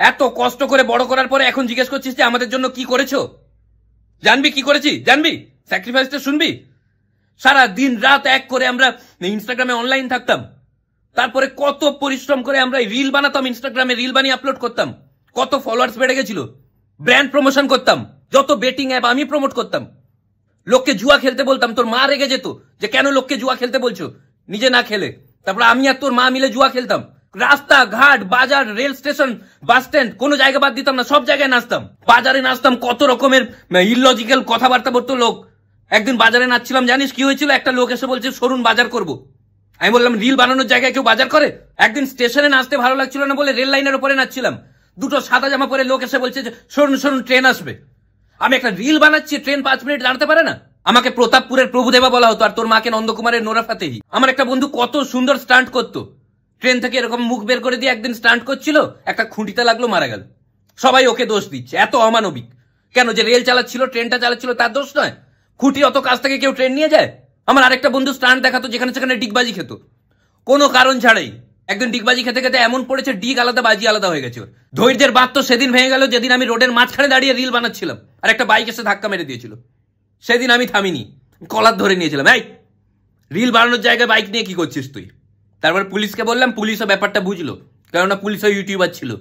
এত কষ্ট করে বড় করার পরে এখন জিজ্ঞেস করছিস যে আমাদের জন্য কি করেছো? জানবি কি করেছি? জানবি? স্যাক্রিফাইসটা শুনবি? সারা দিন রাত এক করে আমরা ইনস্টাগ্রামে অনলাইন থাকতাম, তারপরে কত পরিশ্রম করে আমরা রিল বানাতাম, ইনস্টাগ্রামে রিল বানিয়ে আপলোড করতাম, কত ফলোয়ার্স বেড়ে গেছিল, ব্র্যান্ড প্রমোশন করতাম, যত বেটিং অ্যাপ আমি প্রমোট করতাম, লোককে জুয়া খেলতে বলতাম। তোর মা রেগে যেত যে কেন লোককে জুয়া খেলতে বলছো, নিজে না খেলে। তারপরে আমি আর তোর মা মিলে জুয়া খেলতাম, রাস্তা ঘাট বাজার রেল স্টেশন বাস স্ট্যান্ড কোনো জায়গা বাদ দিতাম না, সব জায়গায় নাচতাম। বাজারে নাচতাম, কত রকমের ইললজিক্যাল কথাবার্তা বলতো লোক। একদিন বাজারে নাচছিলাম, জানিস কি হয়েছিল? একটা লোক এসে বলছে সরুন বাজার করব। আমি বললাম রিল বানানোর জায়গায় কেউ বাজার করে? একদিন স্টেশনে নাচতে ভালো লাগছিল না বলে রেল লাইনের উপরে নাচছিলাম, দুটো সাদা জামা পরে লোক এসে বলছে যে সরুন সরুন ট্রেন আসবে। আমি একটা রিল বানাচ্ছি, ট্রেন 5 মিনিট দাঁড়াতে পারে না? আমাকে প্রতাপপুরের প্রভুদেবা বলা হতো, আর তোর মাকে নন্দকুমারের নোরা ফাতেহি। আমার একটা বন্ধু কত সুন্দর স্টান্ট করতো, ট্রেন থেকে এরকম মুখ বের করে দিয়ে একদিন স্টান্ট করছিল, একটা খুঁটিতে লাগলো, মারা গেল। সবাই ওকে দোষ দিচ্ছে, এত অমানবিক কেন? যে রেল চালাচ্ছিল, ট্রেনটা চালাচ্ছিল, তার দোষ নয়? খুঁটি অত কাছ থেকে কেউ ট্রেন নিয়ে যায়? আমার আরেকটা বন্ধু স্টান্ট দেখাতো, যেখানে সেখানে ডিগবাজি খেত কোনো কারণ ছাড়াই। একদিন ডিগবাজি খেতে খেতে এমন পড়েছে ডিগ আলাদা বাজি আলাদা হয়ে গেছে। ধৈর্যের বাদ তো সেদিন ভেঙে গেল যেদিন আমি রোডের মাঝখানে দাঁড়িয়ে রিল বানাচ্ছিলাম, আর একটা বাইক এসে ধাক্কা মেরে দিয়েছিল। সেদিন আমি থামিনি, কলার ধরে নিয়েছিলাম, এই রিল বানানোর জায়গায় বাইক নিয়ে কি করছিস তুই? তারপর পুলিশকে বললাম, পুলিশও ব্যাপারটা বুঝলো, কেননা পুলিশও ইউটিউবার ছিল।